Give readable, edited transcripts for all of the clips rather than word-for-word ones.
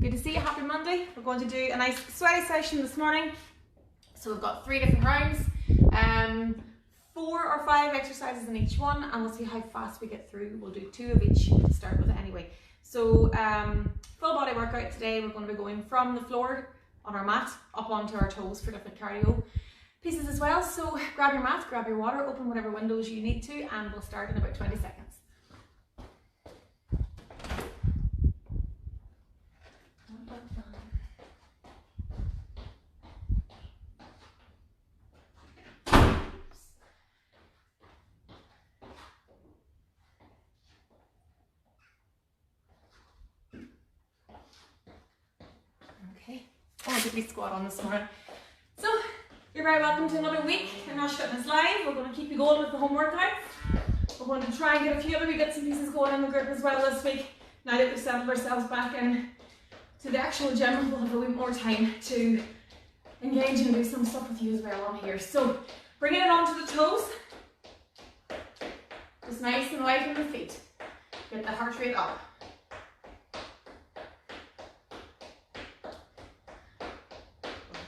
Good to see you. Happy Monday. We're going to do a nice sweaty session this morning. So we've got 3 different rounds, 4 or 5 exercises in each one, and we'll see how fast we get through. We'll do 2 of each to start with anyway. So full body workout today. We're going to be going from the floor on our mat up onto our toes for different cardio pieces as well. So grab your mat, grab your water, open whatever windows you need to, and we'll start in about 20 seconds. Okay, oh, did we squat on this morning? So, you're very welcome to another week in Nash Fitness Live. We're going to keep you going with the home workouts. We're going to try and get a few other wee bits and pieces going in the group as well this week. Now that we've settled ourselves back in to the actual gym, we'll have a wee more time to engage and do some stuff with you as well on here. So, bringing it onto the toes. Just nice and light on the feet. Get the heart rate up.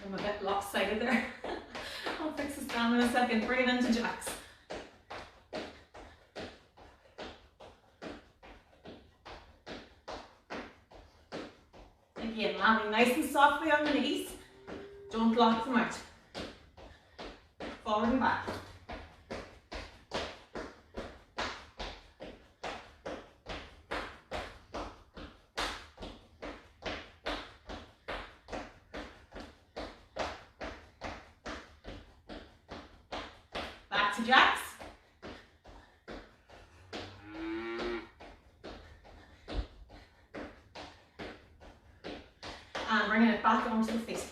I'm a bit lopsided there. I'll fix this down in a second. Bring it into jacks. Again, landing nice and softly on the knees. Don't lock them out. Forward and back. Back to jacks. And bringing it back onto the feet.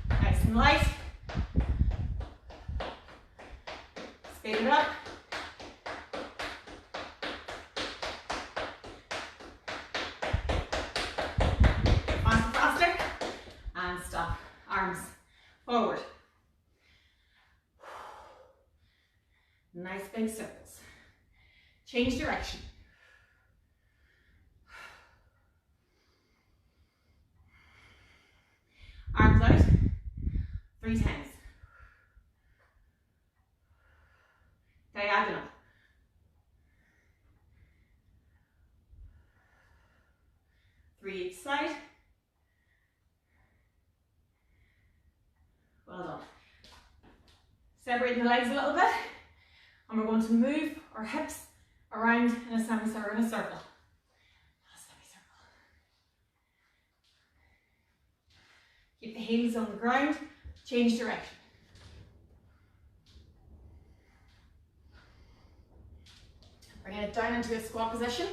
Nice and light. Speed it up. Faster, faster. And stop. Arms forward. Nice big circles. Change direction. Arms out. 3 times. Diagonal. Three each side. Well done. Separating the legs a little bit. And we're going to move our hips around in a semicircle, in a circle. Keep the heels on the ground, change direction. Bringing it down into a squat position.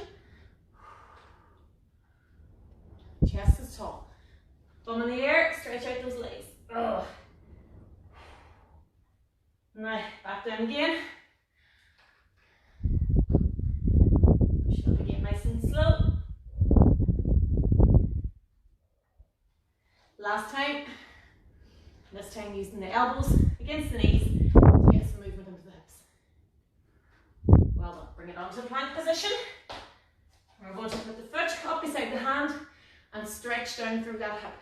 Chest is tall. Thumb in the air, stretch out those legs. Ugh. Now, back down again. Push up again nice and slow. Last time, this time using the elbows against the knees to get some movement into the hips. Well done. Bring it onto the plank position. We're going to put the foot up beside the hand and stretch down through that hip.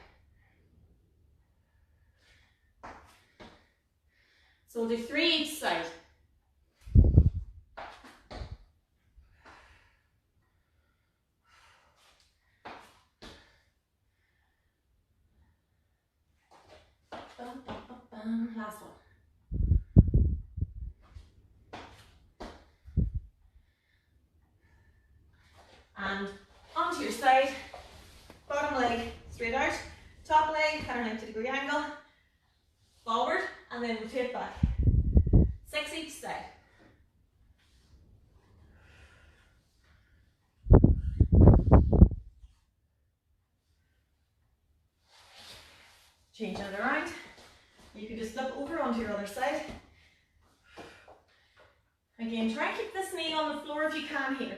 So we'll do 3 each side. Last one. And onto your side, bottom leg straight out, top leg at a 90-degree angle, forward, and then rotate back. 6 each side. Change it around. You can just flip over onto your other side. Again, try and keep this knee on the floor if you can here.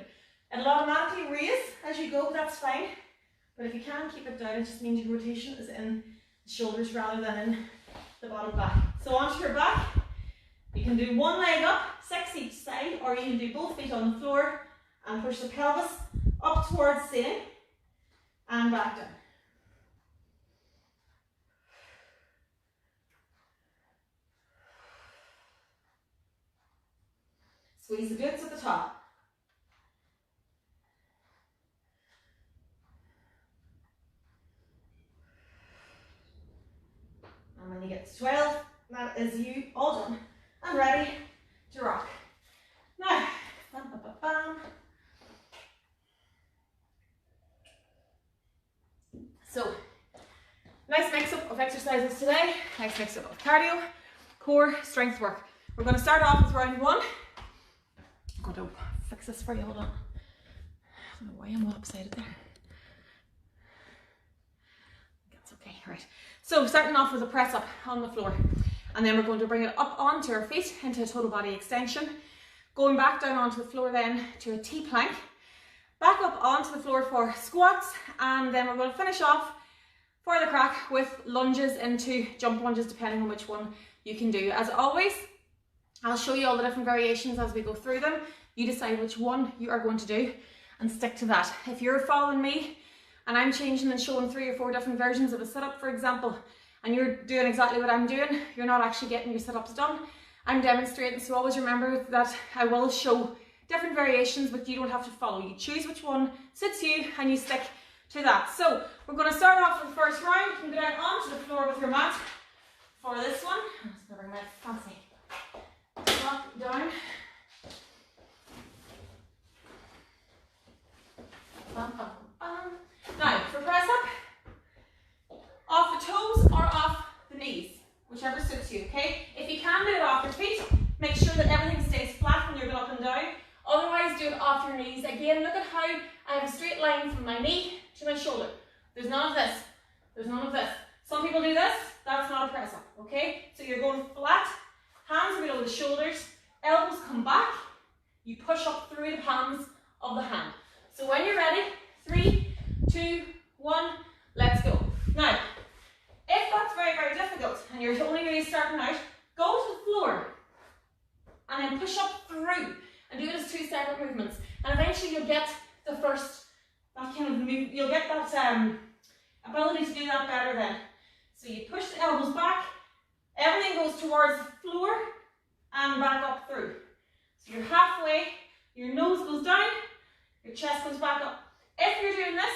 It'll automatically raise as you go, that's fine. But if you can keep it down, it just means your rotation is in the shoulders rather than in the bottom back. So onto your back, you can do one leg up, 6 each side, or you can do both feet on the floor and push the pelvis up towards ceiling. and back down. Squeeze the glutes at the top. And when you get to 12, that is you all done and ready to rock. Now, bam, bam, bam, bam. So, nice mix-up of exercises today. Nice mix-up of cardio, core, strength work. We're going to start off with round one. I'm going to fix this for you, hold on. I don't know why I'm lopsided there. That's okay, right. So starting off with a press up on the floor. And then we're going to bring it up onto our feet into a total body extension. Going back down onto the floor then to a T-plank. Back up onto the floor for squats. And then we're going to finish off for the crack with lunges into jump lunges, depending on which one you can do. As always, I'll show you all the different variations as we go through them. You decide which one you are going to do and stick to that. If you're following me and I'm changing and showing 3 or 4 different versions of a sit-up, for example, and you're doing exactly what I'm doing, you're not actually getting your sit-ups done. I'm demonstrating, so always remember that I will show different variations, but you don't have to follow. You choose which one suits you and you stick to that. So we're going to start off with the first round. You can go down onto the floor with your mat for this one. I'm just going to bring my fancy block down. Bum, bum, bum. Now, for press up, off the toes or off the knees, whichever suits you, okay? If you can do it off your feet, make sure that everything stays flat when you're going up and down. Otherwise, do it off your knees. Again, look at how I have a straight line from my knee to my shoulder. There's none of this. There's none of this. Some people do this. That's not a press up, okay? So you're going flat, hands below the shoulders, elbows come back. You push up through the palms of the hand. So when you're ready, 3, 2, 1, let's go. Now, if that's very, very difficult and you're only really starting out, go to the floor and then push up through and do it as 2 separate movements. And eventually you'll get the first, that kind of move, you'll get that ability to do that better then. So you push the elbows back, everything goes towards the floor and back up through. So you're halfway, your nose goes down, your chest goes back up. If you're doing this,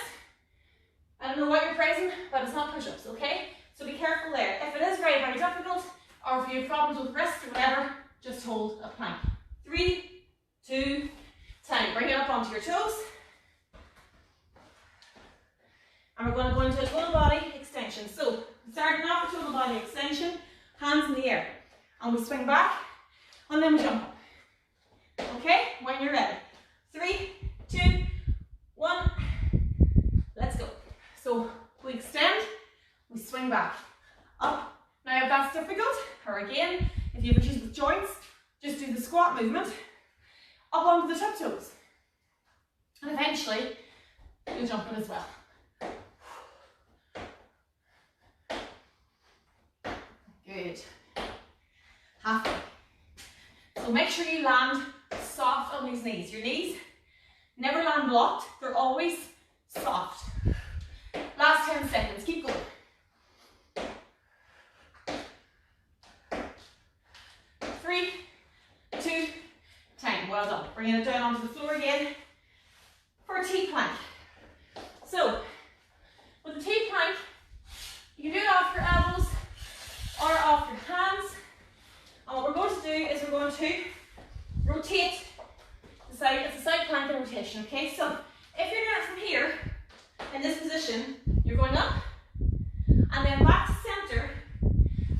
I don't know what you're praising, but it's not push-ups, okay? So be careful there. If it is very, very difficult, or if you have problems with wrists or whatever, just hold a plank. 3, 2, 10. Bring it up onto your toes. And we're going to go into a total body extension. So, starting off with total body extension, hands in the air. And we swing back, and then we jump up. Okay? When you're ready. 3, 2, 1. Let's go. So, we extend, we swing back, up. Now, if that's difficult, or again, if you have issues with joints, just do the squat movement, up onto the tiptoes. And eventually, you'll jump it as well. Good. Halfway. So make sure you land soft on these knees. Your knees never land locked, they're always soft. Last 10 seconds, keep going. 3, 2, 10. Well done. Bringing it down onto the floor again for a T-plank. So, with the T-plank, you can do it off your elbows or off your hands. And what we're going to do is we're going to rotate the side. It's a side plank and rotation, okay? So, if you're doing it from here, in this position, you're going up, and then back to center,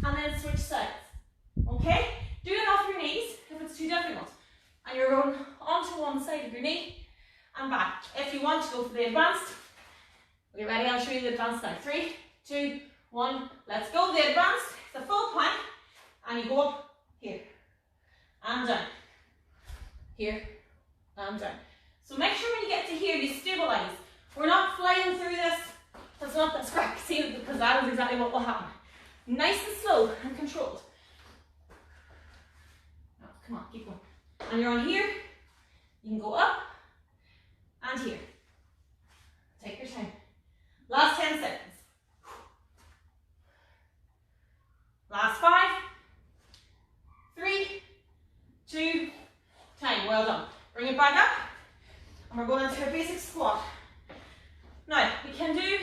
and then switch sides, okay? Do it off your knees if it's too difficult. And you're going onto one side of your knee, and back. If you want to go for the advanced, okay, ready? I'll show you the advanced now. 3, 2, 1, let's go. The advanced, it's a full plank, and you go up here, and down, here, and down. So make sure when you get to here, you stabilize. We're not flying through this. That's not the scrap. See, because that is exactly what will happen. Nice and slow and controlled. Oh, come on, keep going. And you're on here. You can go up and here. Take your time. Last 10 seconds. Last 5, 3, 2, time. Well done. Bring it back up. And we're going into a basic squat. Now, we can do,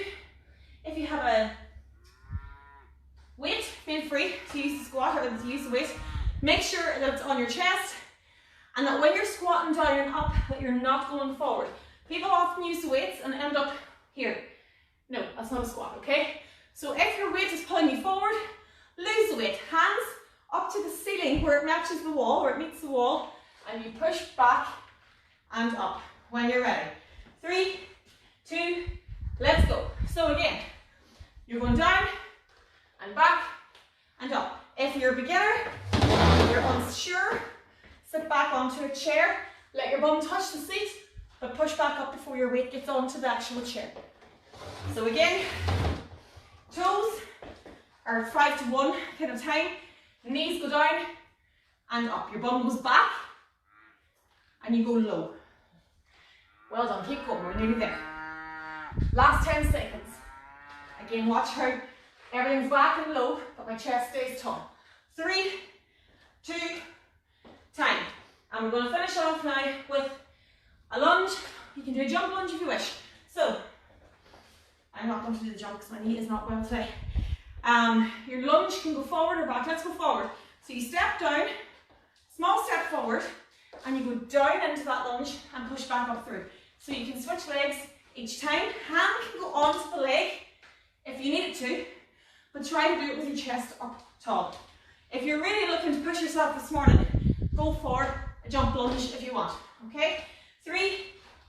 if you have a weight, feel free to use the squat or to use the weight. Make sure that it's on your chest and that when you're squatting down and up, that you're not going forward. People often use the weights and end up here. No, that's not a squat, okay? So if your weight is pulling you forward, lose the weight. Hands up to the ceiling where it matches the wall, where it meets the wall, and you push back and up when you're ready. 3, 2, let's go. So again, you're going down and back and up. If you're a beginner, you're unsure, sit back onto a chair, let your bum touch the seat, but push back up before your weight gets onto the actual chair. So again, toes are 5 to 1 kind of time, knees go down and up. Your bum goes back and you go low. Well done, keep going, we're nearly there. Last 10 seconds. Again, watch how everything's back and low, but my chest stays tall. 3, 2, time. And we're going to finish off now with a lunge. You can do a jump lunge if you wish. So, I'm not going to do the jump because my knee is not well today. Your lunge can go forward or back. Let's go forward. So you step down, small step forward, and you go down into that lunge and push back up through. So you can switch legs each time. Hand can go onto the leg if you need it to, but try to do it with your chest up tall. If you're really looking to push yourself this morning, go for a jump lunge if you want, okay? 3,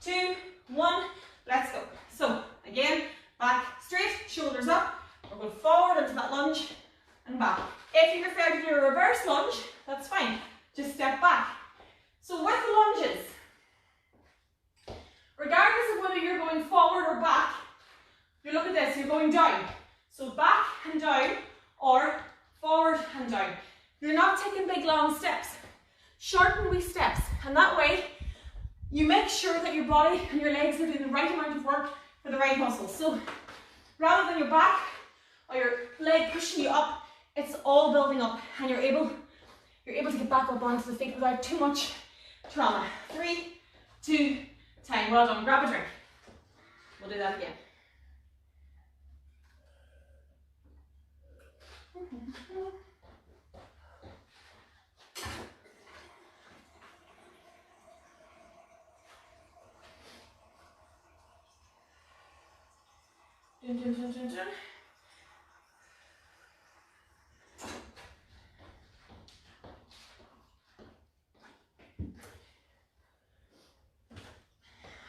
2, 1, let's go. So again, back straight, shoulders up. We're going forward into that lunge and back. If you prefer to do a reverse lunge, that's fine. Just step back. So with the lunges, regardless of whether you're going forward or back, you look at this, you're going down. So back and down or forward and down. You're not taking big long steps. Shorten wee steps, and that way you make sure that your body and your legs are doing the right amount of work for the right muscles. So rather than your back or your leg pushing you up, it's all building up and you're able to get back up onto the feet without too much trauma. 3, 2, time. Well done. Grab a drink. We'll do that again. Dun, dun, dun, dun, dun.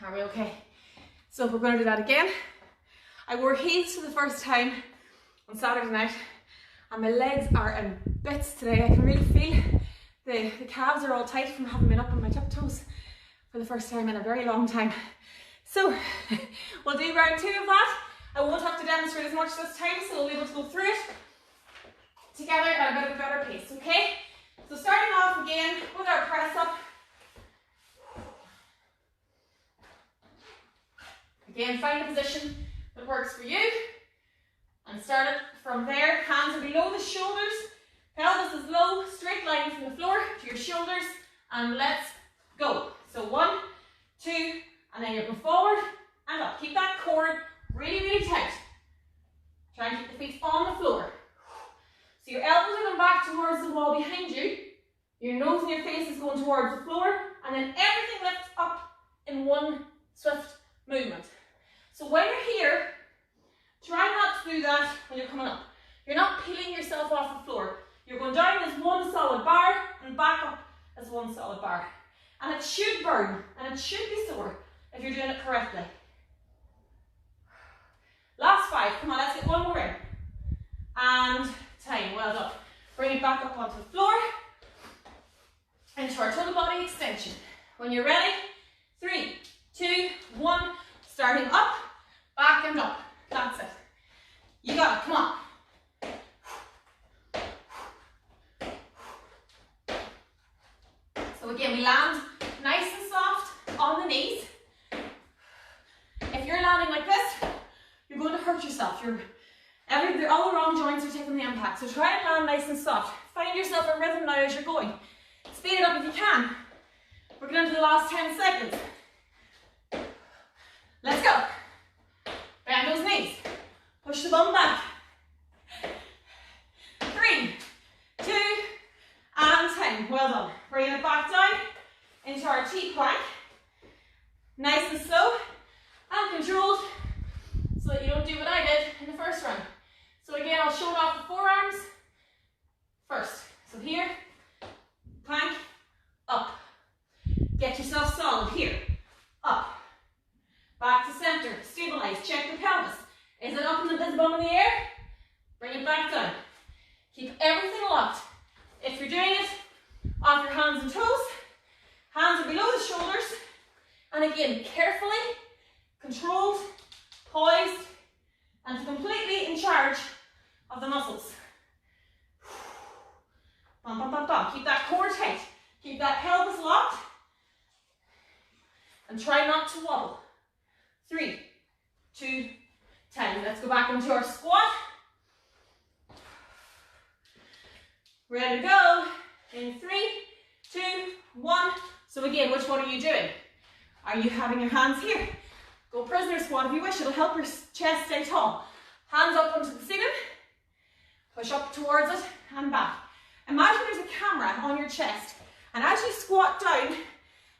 Are we okay? So we're going to do that again. I wore heels for the first time on Saturday night and my legs are in bits today. I can really feel the calves are all tight from having been up on my tiptoes for the first time in a very long time. So we'll do round 2 of that. I won't have to demonstrate as much this time, so we'll be able to go through it together at a bit of a better pace, okay? So starting off again with our press up. Again, find a position that works for you and start it from there. Hands are below the shoulders, pelvis is low, straight line from the floor to your shoulders, and let's go. So 1, 2, and then you're going forward and up. Keep that core really, really tight. Try and keep the feet on the floor. So your elbows are going back towards the wall behind you. Your nose and your face is going towards the floor, and then everything lifts up in one swift movement. So when you're here, try not to do that when you're coming up. You're not peeling yourself off the floor. You're going down as one solid bar and back up as one solid bar. And it should burn, and it should be sore if you're doing it correctly. Last 5, come on, let's get one more in. And time, well done. Bring it back up onto the floor. Into our total body extension. When you're ready, 3, 2, 1, starting up, back and up. That's it. You got it, come on. So again, we land nice and soft on the knees. If you're landing like this, you're going to yourself. All the wrong joints are taking the impact. So try and land nice and soft. Find yourself a rhythm now as you're going. Speed it up if you can. We're going to the last 10 seconds. Let's go. Bend those knees. Push the bum back. 3, 2, and 10. Well done. Bring it back down into our T-plank. Nice and slow and controlled so that you don't do what I did in the first round. So again, I'll show it off the forearms first. So here, plank, up. Get yourself solid here, up. Back to center, stabilize, check the pelvis. Is it up and is the bum in the air? Bring it back down. Keep everything locked. If you're doing it off your hands and toes, hands are below the shoulders. And again, carefully, controlled, poised, and completely in charge of the muscles. Bum, bum, bum, bum. Keep that core tight. Keep that pelvis locked. And try not to wobble. 3, 2, 10. Let's go back into our squat. Ready to go. In 3, 2, 1. So again, which one are you doing? Are you having your hands here? Go prisoner squat if you wish. It'll help your chest stay tall. Hands up onto the ceiling. Push up towards it and back. Imagine there's a camera on your chest. And as you squat down,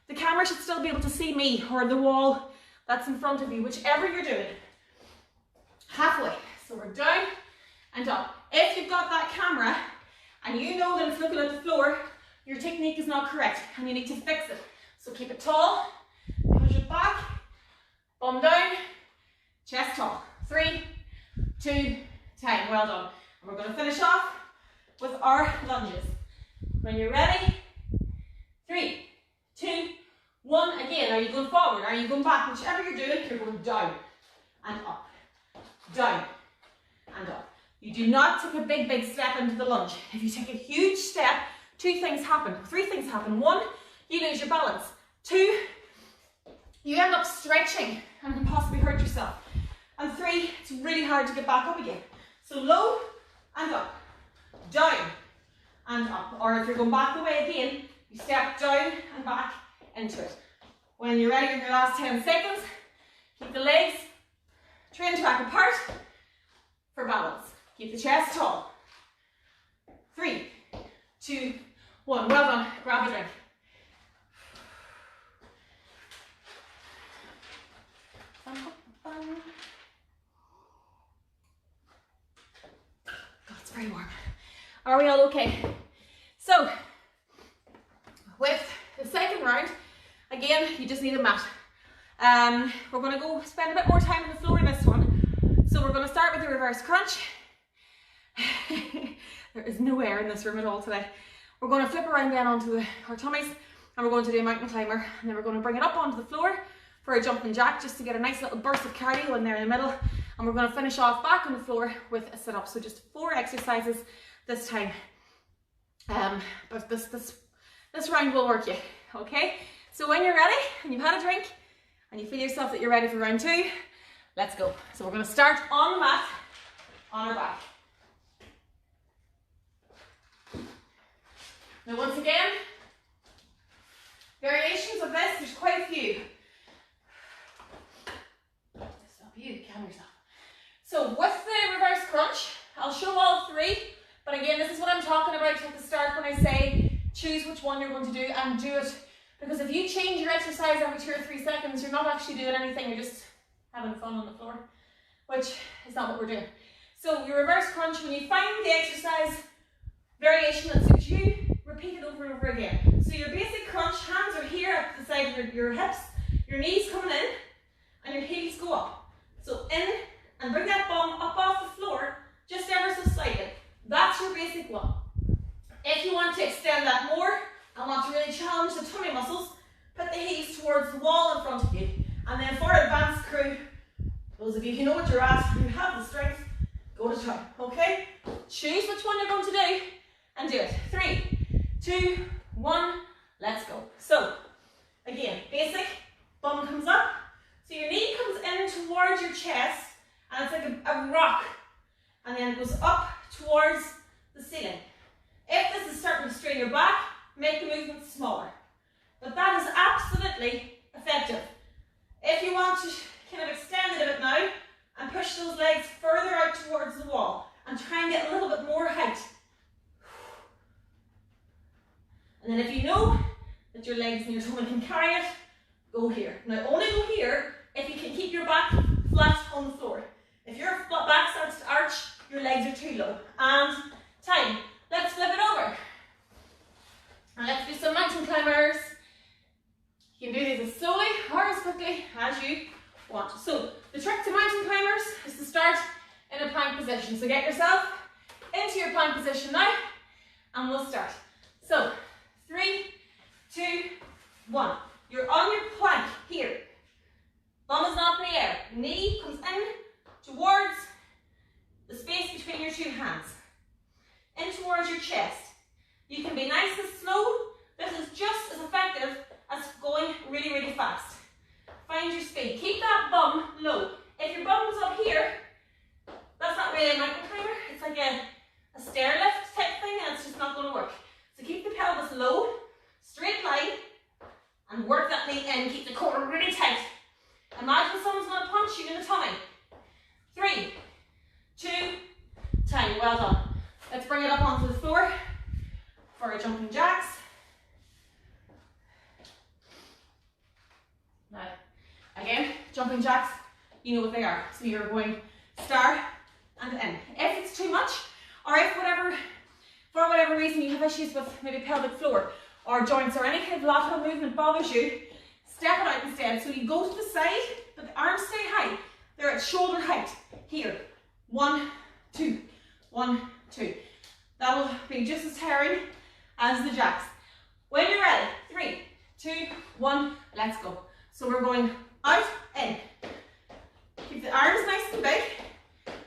the camera should still be able to see me or the wall that's in front of you, whichever you're doing. Halfway. So we're down and up. If you've got that camera and you know that it's looking at the floor, your technique is not correct and you need to fix it. So keep it tall, push it back, bum down, chest tall. 3, 2, 10. Well done. And we're going to finish off with our lunges. When you're ready, 3, 2, 1. Again, are you going forward? Are you going back? Whichever you're doing, you're going down and up, down and up. You do not take a big step into the lunge. If you take a huge step, 2 things happen. 3 things happen. 1, you lose your balance. 2, you end up stretching and can possibly hurt yourself. And 3, it's really hard to get back up again. So low and up, down and up. Or if you're going back the way again, you step down and back into it. When you're ready in your last 10 seconds, keep the legs train back apart for balance. Keep the chest tall. 3, 2, 1. Well done. Grab a drink. God, it's very warm. Are we all okay? So, with the second round, again, you just need a mat. We're going to go spend a bit more time on the floor in this one. So we're going to start with the reverse crunch. There is no air in this room at all today. We're going to flip around then onto our tummies and we're going to do a mountain climber, and then we're going to bring it up onto the floor for a jumping jack just to get a nice little burst of cardio in there in the middle, and we're going to finish off back on the floor with a sit-up. So just 4 exercises this time, but this round will work you, okay? So when you're ready and you've had a drink and you feel yourself that you're ready for round 2, let's go. So we're going to start on the mat, on our back. Now once again, variations of this, there's quite a few. Stop you, calm yourself. So with the reverse crunch, I'll show all 3, but again, this is what I'm talking about at the start when I say choose which one you're going to do and do it. Because if you change your exercise every 2 or 3 seconds, you're not actually doing anything, you're just having fun on the floor, which is not what we're doing. So your reverse crunch, when you find the exercise variation that suits you, repeat it over and over again. So your basic crunch, hands are here at the side of your hips, your knees coming in, and your heels go up. So in, and bring that bum up off the floor, just ever so slightly. That's your basic one. If you want to extend that more, and want to really challenge the tummy muscles, put the heels towards the wall in front of you. And then for advanced crew, those of you who know what you're at, who have the strength, go to town, okay? Choose which one you're going to do, and do it. 3, 2, 1, let's go. So, again, basic, bum comes up. So your knee comes in towards your chest, and it's like a rock, and then it goes up towards the ceiling. If this is starting to strain your back, make the movement smaller. But that is absolutely effective. If you want to kind of extend it a bit now and push those legs further out towards the wall and try and get a little bit more height. And then if you know that your legs and your tummy can carry it, go here. Now only go here if you can keep your back flat on the floor. If your back starts to arch, your legs are too low. And time. Let's flip it over. And let's do some mountain climbers. You can do these as slowly or as quickly as you want. So the trick to mountain climbers is to start in a plank position. So get yourself into your plank position now, and we'll start. So 3, 2, 1. You're on your plank here. Bum is not in the air. Knee comes in towards the space between your two hands. In towards your chest. You can be nice and slow. This is just as effective as going really, really fast. Find your speed. Keep that bum low. If your bum is up here, that's not really a mountain climber. It's like a stair lift type thing, and it's just not going to work. So keep the pelvis low, straight line, and work that knee in. Keep the core really tight. Imagine someone's going to punch you in the tummy. 3, 2, time. Well done. Let's bring it up onto the floor for our jumping jacks. Now, again, jumping jacks, you know what they are. So you're going start and in. If it's too much, or if for whatever reason you have issues with maybe pelvic floor or joints or any kind of lateral movement bothers you, step it out instead. So you go to the side, but the arms stay high. They're at shoulder height. Here, 1, 2, 1, 2. That'll be just as tiring as the jacks. When you're ready, 3, 2, 1, let's go. So we're going out, in. Keep the arms nice and big.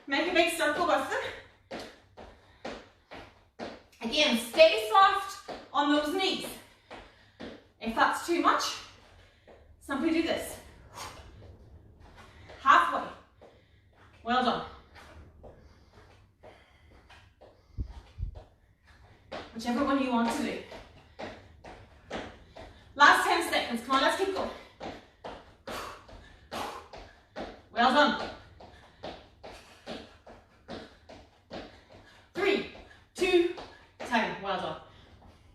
Make a big circle with them. Again, stay soft on those knees. If that's too much, simply do this. Halfway. Well done. Whichever one you want to do. Last 10 seconds. Come on, let's keep going. Well done. 3, 2, time. Well done.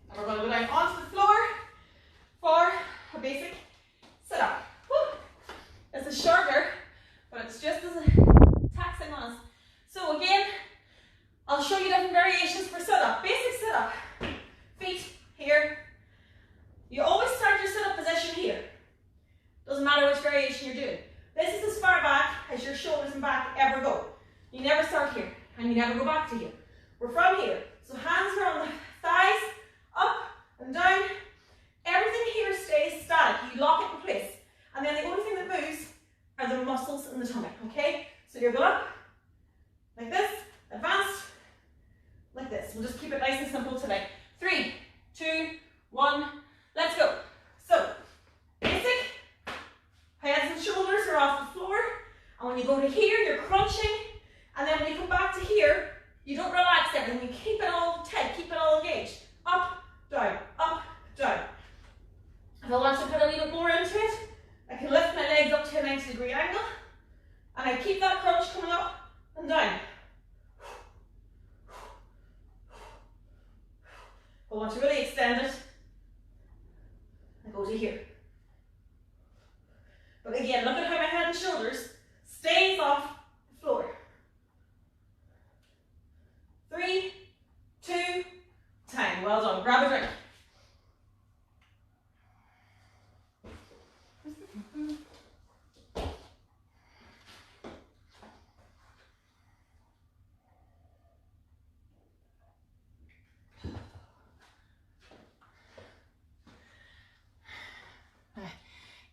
And we're going to go down onto the floor for a basic sit-up. This is shorter, but it's just as taxing on us. So again, I'll show you different variations for sit-up. Basic sit-up. Feet here. You always start your sit-up position here. Doesn't matter which variation you're doing. This is as far back as your shoulders and back ever go. You never start here, and you never go back to here. We're from here. So hands are on the thighs, up and down. Everything here stays static. You lock it in place. And then the only thing that moves are the muscles in the tummy, okay? So you're going up, like this, advanced, like this. We'll just keep it nice and simple today. 3, 2, 1, let's go. So, basic, heads and shoulders are off the floor, and when you go to here, you're crunching, and then when you come back to here, you don't relax everything, you keep it all tight, keep it all engaged. Up, down, up, down. If I want to put a little bit more into it, I can lift my legs up to a 90-degree angle, and I keep that crunch coming up and down. If I want to really extend it, I go to here. But again, look at how my head and shoulders stays off the floor. 3, 2, time. Well done. Grab a drink.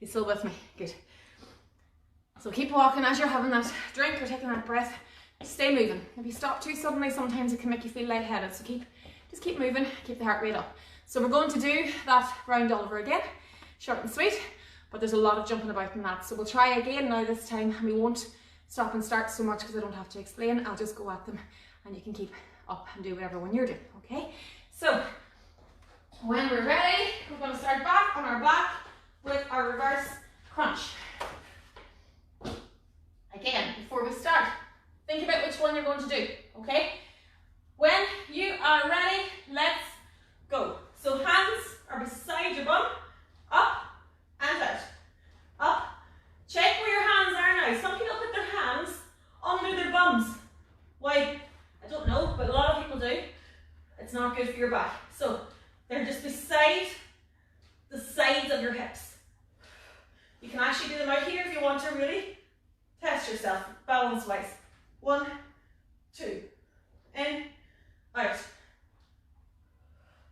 You still with me? Good. So keep walking as you're having that drink or taking that breath. Stay moving. If you stop too suddenly, sometimes it can make you feel lightheaded. So just keep moving, keep the heart rate up. So we're going to do that round all over again. Short and sweet, but there's a lot of jumping about in that. So we'll try again now this time, and we won't stop and start so much because I don't have to explain. I'll just go at them and you can keep up and do whatever one you're doing, okay? So, when we're ready, we're going to start back on our back with our reverse crunch. Again, before we start, think about which one you're going to do, okay? When you are ready, let's go. So hands are beside your bum, up and out, up. Check where your hands are now. Some people put their hands under their bums. Why? I don't know, but a lot of people do. It's not good for your back. So they're just beside the sides of your hips. You can actually do them out here if you want to really test yourself balance-wise. 1, 2, in, out.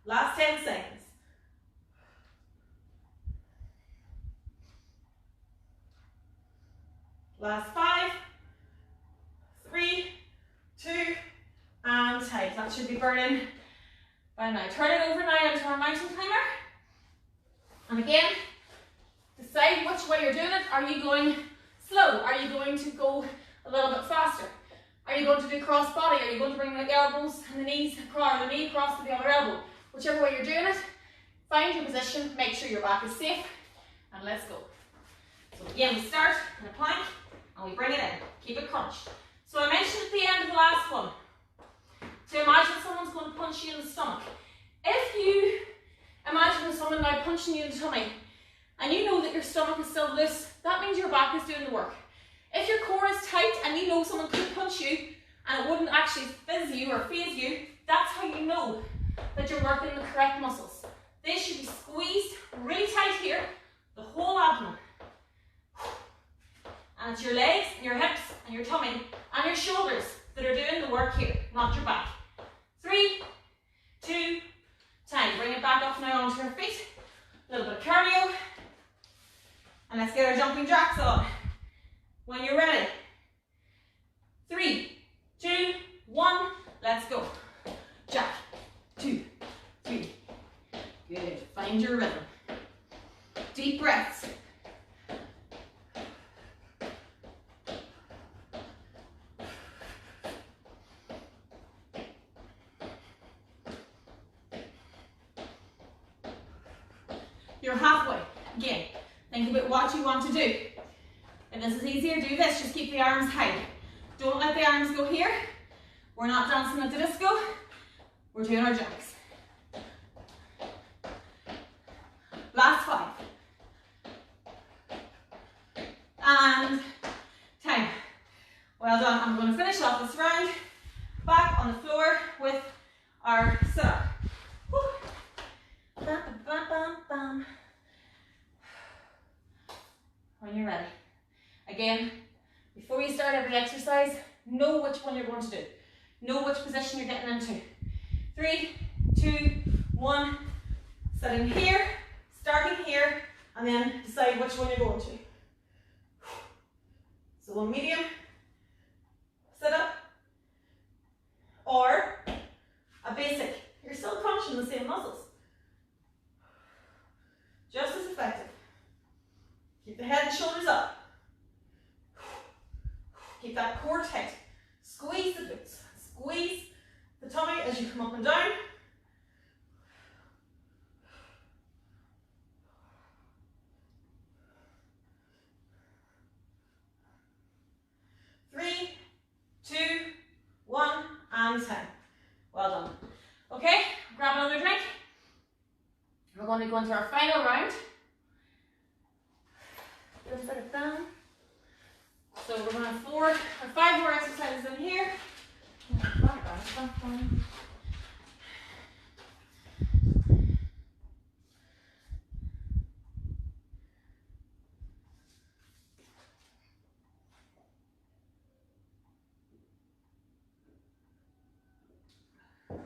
Last 10 seconds. Last 5, 3, 2, and tight. That should be burning by now. Turn it over now into our mountain climber. And again, decide which way you're doing it. Are you going slow? Are you going to go a little bit faster? Are you going to do cross body? Are you going to bring the elbows and the knees across, or the knee across to the other elbow? Whichever way you're doing it, find your position, make sure your back is safe, and let's go. So again, we start in a plank, and we bring it in. Keep it crunched. So I mentioned at the end of the last one, to imagine someone's going to punch you in the stomach. If you imagine someone now punching you in the tummy, and you know that your stomach is still loose, that means your back is doing the work. If your core is tight, and you know someone could punch you, and it wouldn't actually fizz you or phase you, that's how you know that you're working the correct muscles. They should be squeezed really tight here, the whole abdomen. And it's your legs, and your hips, and your tummy, and your shoulders that are doing the work here, not your back. 3, 2, time. Bring it back up now onto your feet. A little bit of cardio. And let's get our jumping jacks on. When you're ready. 3, 2, 1, let's go. Jack, 2, 3. Good. Find your rhythm. Deep breaths. You're halfway. Again, think about what you want to do. If this is easier, do this. Just keep the arms high. Don't let the arms go here. We're not dancing at the disco. We're doing our jacks. Last 5. And time. Well done. I'm going to finish off this round back on the floor with our sit-up. Bam, bam, bam, bam. When you're ready. Again, before you start every exercise, know which one you're going to do. Know which position you're getting into. 3, 2, 1. Sitting here, starting here, and then decide which one you're going to. So one medium sit up, or a basic. You're still crunching the same muscles. Just as effective. Keep the head and shoulders up. Keep that core tight. Squeeze the glutes. Squeeze the tummy as you come up and down. Three, 2, 1, and 10. Well done. Okay, grab another drink. We're going to go into our final round. Just set it down. So we're going to have 5 more exercises in here.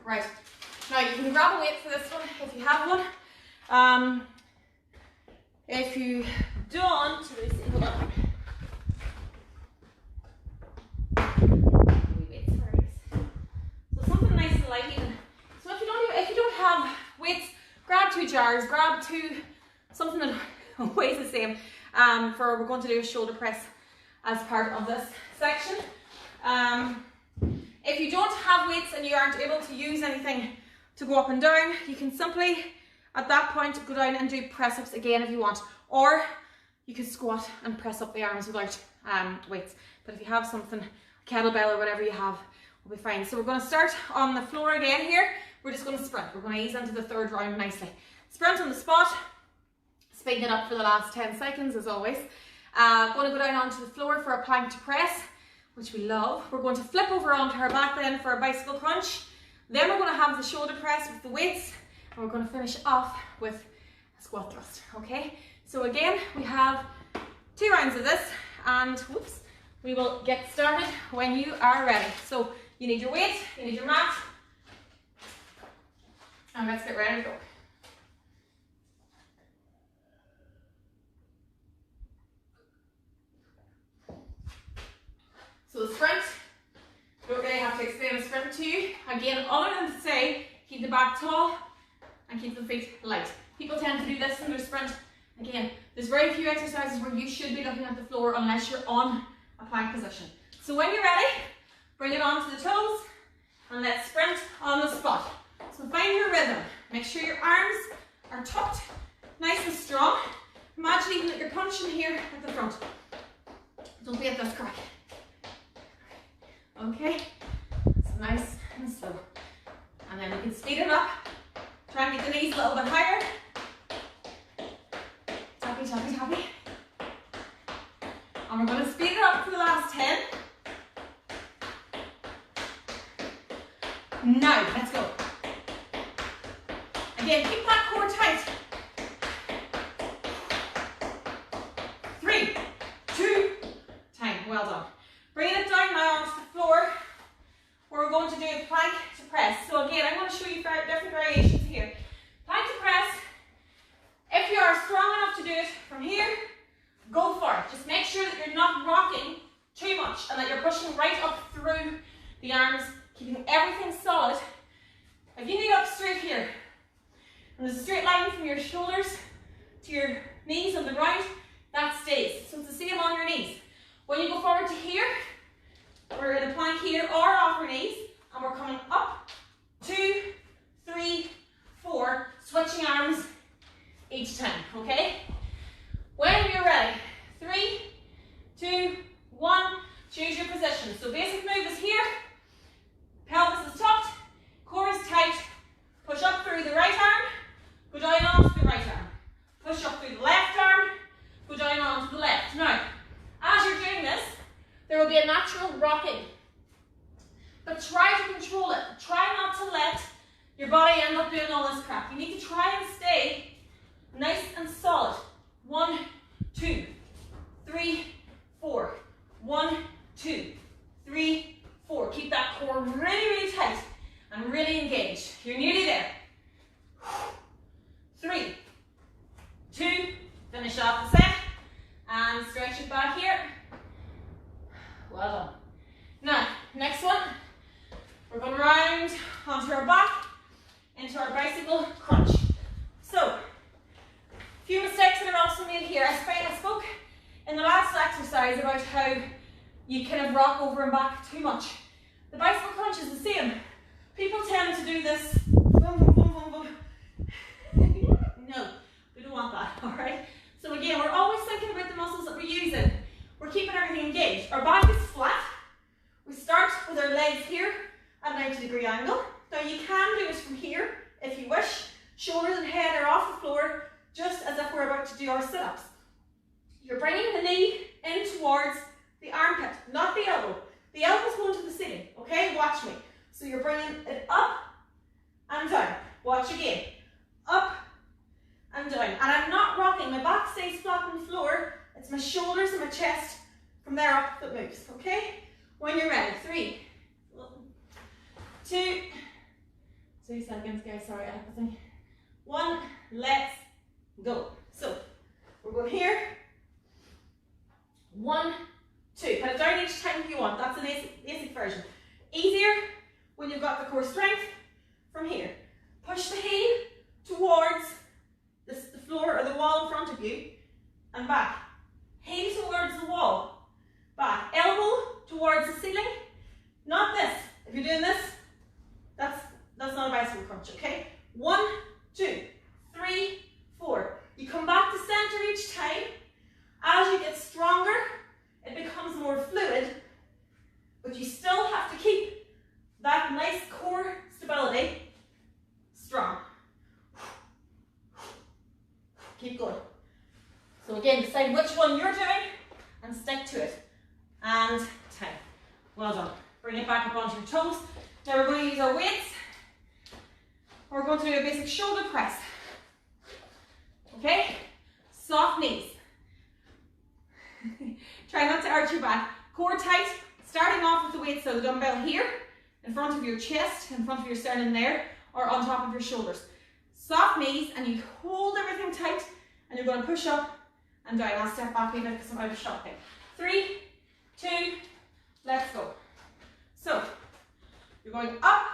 Right. Now you can grab a weight for this one if you have one. If you don't, hold on. So something nice and light even. So if you don't have weights, grab 2 jars, grab something that weighs the same. We're going to do a shoulder press. as part of this section. If you don't have weights and you aren't able to use anything to go up and down, you can simply, at that point, go down and do press-ups again if you want. Or you can squat and press up the arms without weights. But if you have something, a kettlebell or whatever you have, will be fine. So we're going to start on the floor again here. We're just going to sprint. We're going to ease into the third round nicely. Sprint on the spot. Speeding it up for the last 10 seconds as always. Going to go down onto the floor for a plank to press, which we love. We're going to flip over onto our back then for a bicycle crunch. Then we're going to have the shoulder press with the weights, and we're going to finish off with a squat thrust, okay? So again, we have 2 rounds of this, and whoops, we will get started when you are ready. So you need your weight, you need your mat, and let's get ready to go. So the sprint, we don't really have to explain a sprint to you. Again, other than to say, keep the back tall and keep the feet light. People tend to do this in their sprint. Again, there's very few exercises where you should be looking at the floor unless you're on a plank position. So when you're ready, bring it onto the toes and let's sprint on the spot. So find your rhythm. Make sure your arms are tucked, nice and strong. Imagine even that you're punching here at the front. Don't be at this crack. Okay, so nice and slow. And then we can speed it up. Try and get the knees a little bit higher. Tappy, tappy, tappy. And we're going to speed it up for the last 10. Now, let's go. Again, keep that core tight. 3, 2, time. Well done. Bringing it down now onto the floor. We're going to do a plank to press. So again, I'm going to show you different variations here. Plank to press. If you are strong enough to do it from here, go for it. Just make sure that you're not rocking too much and that you're pushing right up through the arms, keeping everything solid. If you need up straight here, and there's a straight line from your shoulders to your knees on the ground, that stays. So it's the same on your knees. When you go forward to here, we're in a plank here or off our knees, and we're coming up, 2, 3, 4, switching arms each time, okay? When you're ready, 3, 2, 1, choose your position. So basic move is here, pelvis is tucked, core is tight, push up through the right arm, go down onto the right arm, push up through the left arm, go down onto the left. Now, as you're doing this, there will be a natural rocking, but try to control it. Try not to let your body end up doing all this crap. You need to try and stay nice and solid. 1, 2, 3, 4. 1, 2, 3, 4. Keep that core really, really tight and really engaged. You're nearly there. 3, 2, finish off the set, and stretch it back here. Well done. Now, next one, we're going round onto our back into our bicycle crunch. So, a few mistakes that are also made here. I spoke in the last exercise about how you kind of rock over and back too much. The bicycle crunch is the same. People tend to do this. Boom, boom, boom, boom, boom. No, we don't want that, all right? So again, we're always thinking about the muscles that we're using. We're keeping everything engaged. Our back is flat. We start with our legs here at a 90-degree angle. Now you can do it from here if you wish. Shoulders and head are off the floor, just as if we're about to do our sit-ups. You're bringing the knee in towards the armpit, not the elbow. The elbow's going to the ceiling, okay? Watch me. So you're bringing it up and down. Watch again. Up and down. And I'm not rocking. My back stays flat on the floor. It's my shoulders and my chest from there up that moves, okay? When you're ready, 3, 2, 2 seconds, guys. Sorry, I have to think. 1, let's go. So, we're going here. 1, 2. Put it down each time if you want. That's the basic version. Easier when you've got the core strength from here. Push the heel towards the floor or the wall in front of you and back. Heel towards the wall. back. Elbow towards the ceiling, not this. If you're doing this, that's not a bicycle crunch, okay? 1, 2, 3, 4. You come back to center each time. As you get stronger, it becomes more fluid, but you still have to keep that nice core stability strong. Keep going. So again, decide which one you're doing and stick to it. And 10. Well done. Bring it back up onto your toes. Now we're going to use our weights. We're going to do a basic shoulder press. Okay? Soft knees. Try not to arch your back. Core tight. Starting off with the weights, so the dumbbell here, in front of your chest, in front of your sternum there, or on top of your shoulders. Soft knees, and you hold everything tight, and you're going to push up and down. I'll step back even because I'm out of shot there. 3, 2, let's go. So, you're going up,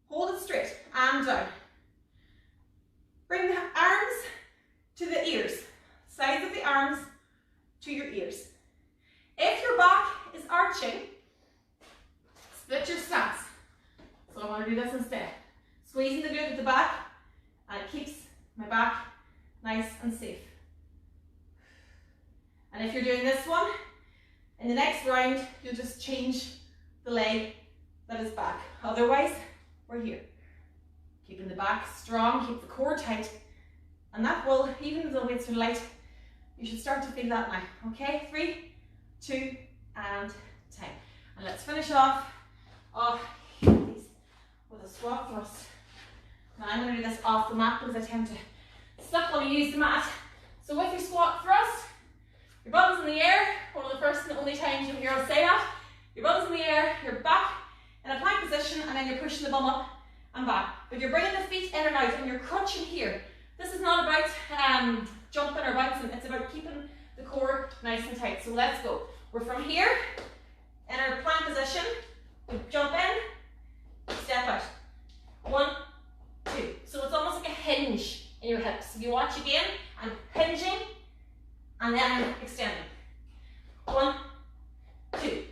hold it straight, and down. Bring the arms to the ears, sides of the arms to your ears. If your back is arching, split your stance. So I want to do this instead. Squeezing the glute at the back, and it keeps my back nice and safe. And if you're doing this one, in the next round, you'll just change the leg that is back. Otherwise, we're here. Keeping the back strong, keep the core tight, and that will, even if the weights are light, you should start to feel that now. Okay, 3, 2, and 10. And let's finish off with a squat thrust. Now I'm going to do this off the mat because I tend to slip when I use the mat. So with your squat thrust, your bum's in the air. One of the first and only times you'll hear us say that. Your bum's in the air, you're back in a plank position, and then you're pushing the bum up and back. But you're bringing the feet in and out, and you're crunching here. This is not about jumping or bouncing. It's about keeping the core nice and tight. So let's go. We're from here, in our plank position. We jump in, step out. 1, 2. So it's almost like a hinge in your hips. If you watch again, I'm hinging, and then I'm extending. 1, 2.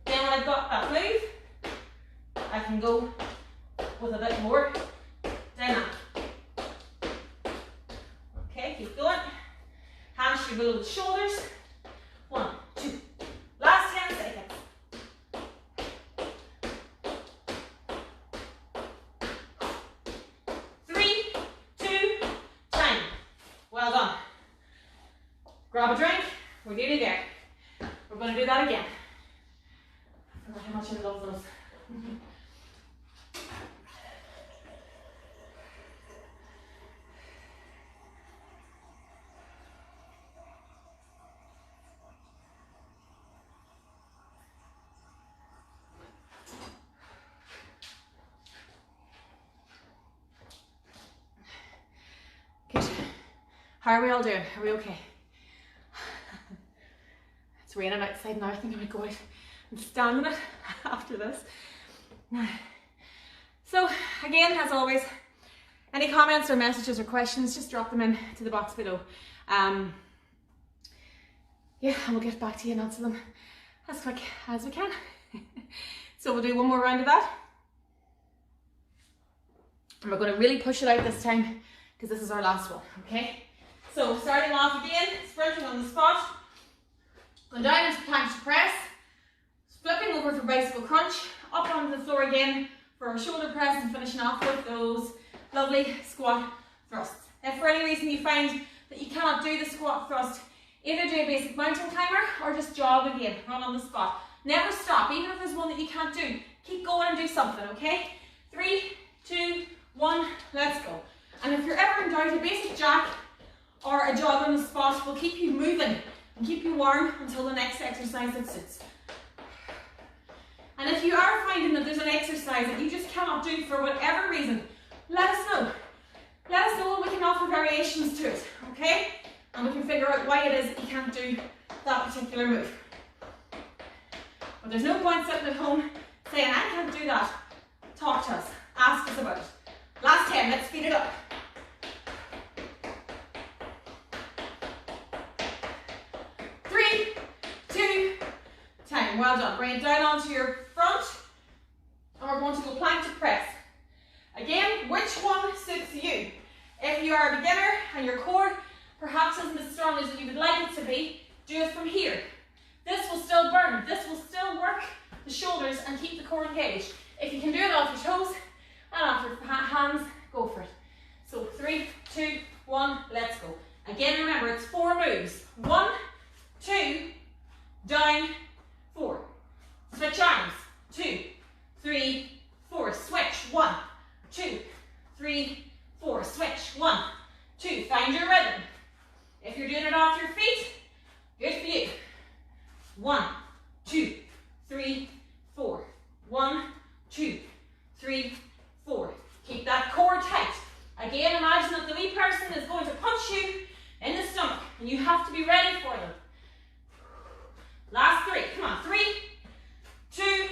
Then when I've got that move, I can go with a bit more dynamic. Okay, keep going. Hands should be below the shoulders. 1, 2. Last 10 seconds. 3, 2, time. Well done. Grab a drink. We're nearly there. We're going to do that again. I forgot how much I love those. Good. How are we all doing? Are we okay? It's raining outside now. I think I might go out and stand in it after this. So again, as always, any comments or messages or questions, just drop them in to the box below. Yeah, and we'll get back to you and answer them as quick as we can. So we'll do one more round of that. And we're going to really push it out this time because this is our last one, okay? So starting off again, sprinting on the spot, going down into plank to press, flipping over for bicycle crunch, up onto the floor again for our shoulder press, and finishing off with those lovely squat thrusts. If for any reason you find that you cannot do the squat thrust, either do a basic mountain climber or just jog again, run on the spot. Never stop, even if there's one that you can't do, keep going and do something, okay? 3, 2, 1, let's go. And if you're ever in doubt, a basic jack or a jog on the spot will keep you moving and keep you warm until the next exercise that suits. And if you are finding that there's an exercise that you just cannot do for whatever reason, let us know. Let us know and we can offer variations to it, okay? And we can figure out why it is that you can't do that particular move. But there's no point sitting at home saying, I can't do that. Talk to us. Ask us about it. Last 10, let's speed it up. 3, 2, well done. Bring it down onto your front, and we're going to go plank to press. Again, which one suits you? If you are a beginner and your core perhaps isn't as strong as you would like it to be, do it from here. This will still burn. This will still work the shoulders and keep the core engaged. If you can do it off your toes and off your hands, go for it. So 3, 2, 1, let's go. Again, remember, it's 4 moves. 1, 2, down, 4. Switch arms. 2, 3, 4. Switch. 1, 2, 3, 4. Switch. 1, 2. Find your rhythm. If you're doing it off your feet, good for you. 1, 2, 3, 4. 1, 2, 3, 4. Keep that core tight. Again, imagine that the wee person is going to punch you in the stomach, and you have to be ready for them. Last 3. Come on. 3, 2,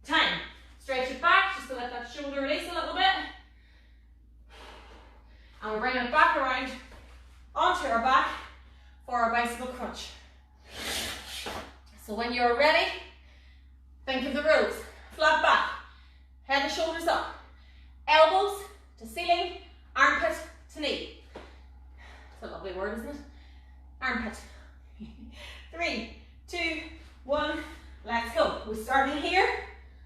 time. Stretch it back just to let that shoulder release a little bit. And we're bringing it back around onto our back for our bicycle crunch. So when you're ready, think of the rules. Flat back, head and shoulders up, elbows to ceiling, armpit to knee. It's a lovely word, isn't it? Armpit. 3, 2, 1, let's go. We start in here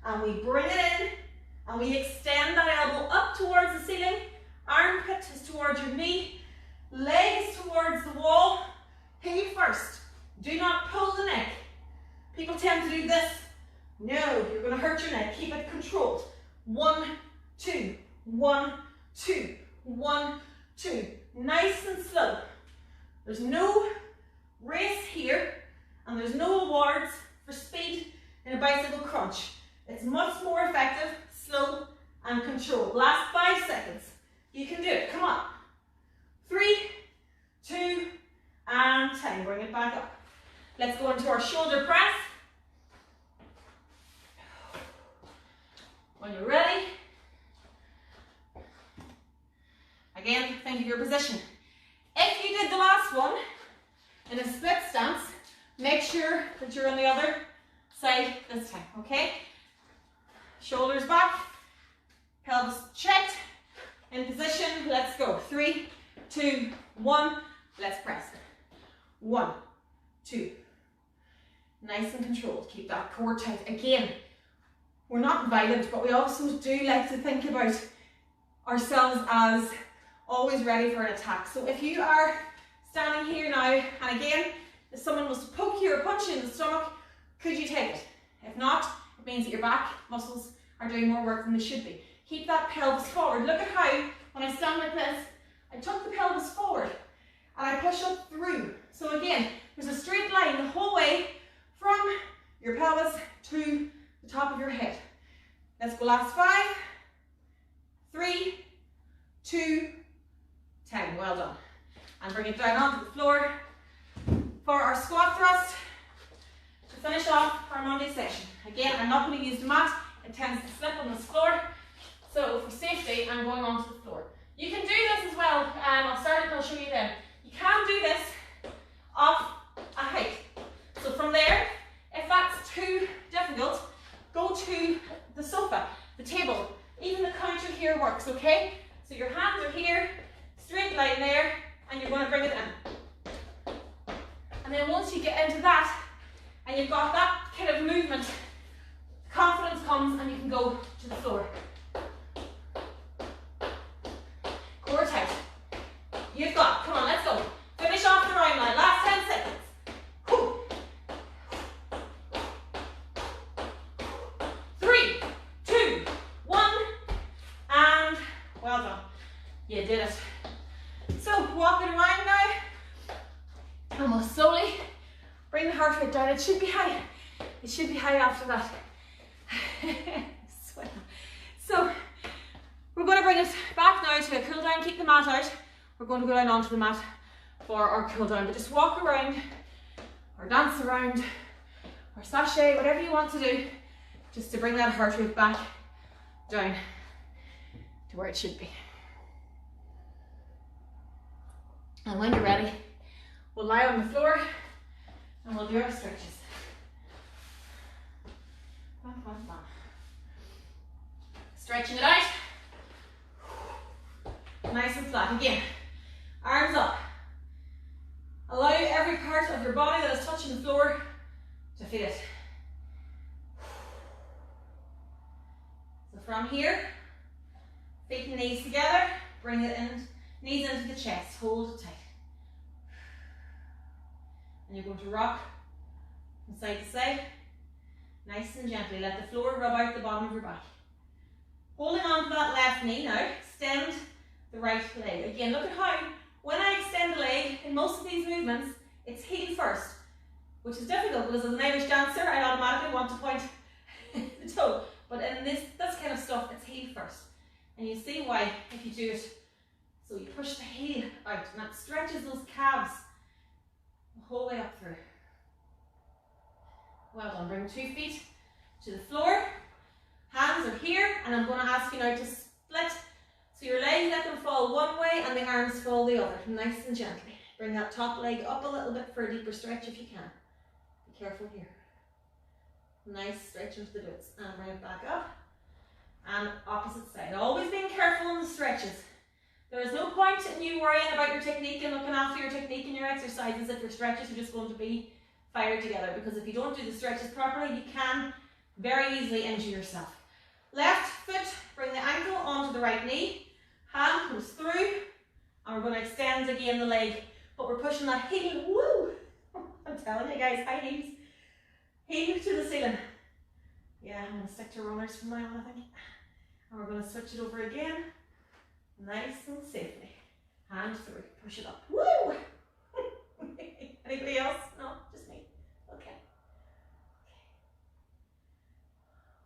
and we bring it in and we extend that elbow up towards the ceiling. Armpit is towards your knee, leg is towards the wall. Heel first. Do not pull the neck. People tend to do this. No, you're going to hurt your neck. Keep it controlled. 1, 2, 1, 2, 1, 2. Nice and slow. There's no race here, and there's no awards for speed in a bicycle crunch. It's much more effective, slow and controlled. Last 5 seconds. You can do it. Come on. 3, 2, and time. Bring it back up. Let's go into our shoulder press. When you're ready, again, think of your position. If you did the last one in a split stance, make sure that you're on the other side this time, okay? Shoulders back, pelvis checked, in position, let's go. 3, 2, 1, let's press. 1, 2. Nice and controlled. Keep that core tight. Again, we're not violent, but we also do like to think about ourselves as always ready for an attack. So if you are standing here now, and again, if someone was to poke you or punch you in the stomach, could you take it? If not, it means that your back muscles are doing more work than they should be. Keep that pelvis forward. Look at how, when I stand like this, I tuck the pelvis forward and I push up through. So again, there's a straight line the whole way from your pelvis to the top of your head. Let's go. Last 5, 3, 2, 10. Well done. And bring it down onto the floor for our squat thrust to finish off our Monday session. Again, I'm not going to use the mat. It tends to slip on this floor. So for safety, I'm going onto the floor. You can do this as well. I'll start it and I'll show you then. You can do this off a height. So from there, if that's too difficult, go to the sofa, the table. Even the counter here works, okay? So your hands are here, straight line there, and you're going to bring it in. And then once you get into that, and you've got that kind of movement, confidence comes and you can go to the floor. Core tight. You've got, come on, let's go. Finish off the round line, last 10 seconds. Whew. 3, 2, 1, and well done. You did it. So walking around now, and we'll slowly bring the heart rate down. It should be high. It should be high after that. So we're going to bring it back now to a cool down. Keep the mat out. We're going to go down onto the mat for our cool down. But just walk around or dance around or sashay, whatever you want to do, just to bring that heart rate back down to where it should be. And when you're ready, we'll lie on the floor and we'll do our stretches. one. Stretching it out. Nice and flat. Again, arms up. Allow every part of your body that is touching the floor to feel it. So from here, feet and knees together, bring it in, knees into the chest, hold it tight. And you're going to rock from side to side, nice and gently. Let the floor rub out the bottom of your back. Holding on to that left knee now, extend the right leg. Again, look at how, when I extend the leg, in most of these movements, it's heel first, which is difficult because as an Irish dancer, I automatically want to point the toe. But in this kind of stuff, it's heel first. And you see why if you do it. So you push the heel out, and that stretches those calves the whole way up through. Well done. Bring 2 feet to the floor. Hands are here, and I'm going to ask you now to split. So your legs, let them fall one way, and the arms fall the other, nice and gently. Bring that top leg up a little bit for a deeper stretch if you can. Be careful here. Nice stretch into the glutes, and bring it back up. And opposite side. Always being careful in the stretches. There is no point in you worrying about your technique and looking after your technique and your exercises if your stretches are just going to be fired together, because if you don't do the stretches properly, you can very easily injure yourself. Left foot, bring the ankle onto the right knee, hand comes through, and we're going to extend again the leg, but we're pushing that heel, woo! I'm telling you guys, high heels, heel to the ceiling. Yeah, I'm going to stick to runners from now on, I think. And we're going to switch it over again, nice and safely. Hand through, push it up, woo! Anybody else? No, just me. Okay.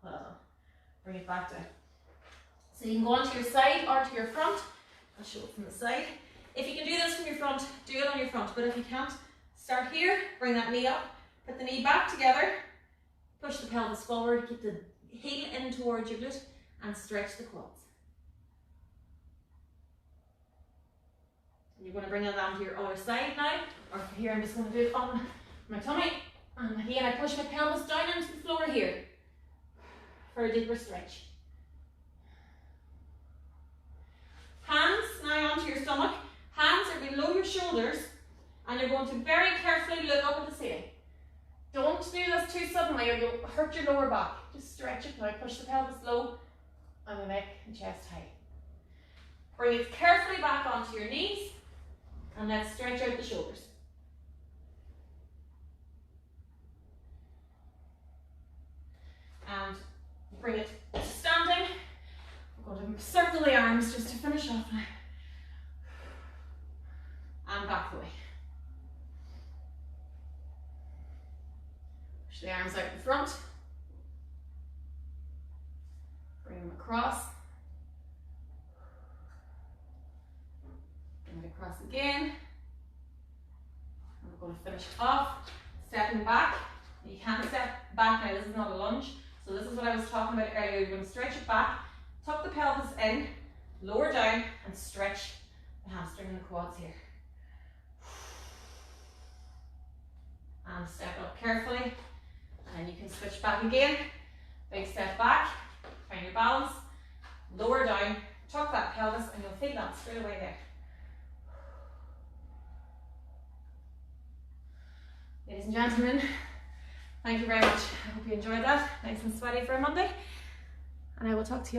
Well done. Bring it back down. So you can go onto your side or to your front. I'll show it from the side. If you can do this from your front, do it on your front. But if you can't, start here, bring that knee up, put the knee back together, push the pelvis forward, keep the heel in towards your glute, and stretch the quads. You're going to bring it down to your other side now, or here I'm just going to do it on my tummy. And again, I push my pelvis down into the floor here for a deeper stretch. Hands now onto your stomach. Hands are below your shoulders, and you're going to very carefully look up at the ceiling. Don't do this too suddenly or you'll hurt your lower back. Just stretch it now. Push the pelvis low and the neck and chest high. Bring it carefully back onto your knees. And let's stretch out the shoulders. And bring it to standing. We're going to circle the arms just to finish off now. And back the way. Push the arms out in front. Bring them across. Bring it across again. And we're going to finish off. Stepping back. You can't step back now, this is not a lunge. So this is what I was talking about earlier. You're going to stretch it back, tuck the pelvis in, lower down, and stretch the hamstring and the quads here. And step up carefully. And then you can switch back again. Big step back, find your balance, lower down, tuck that pelvis, and you'll feel that straight away there. Ladies and gentlemen, thank you very much. I hope you enjoyed that. Nice and sweaty for a Monday. And I will talk to you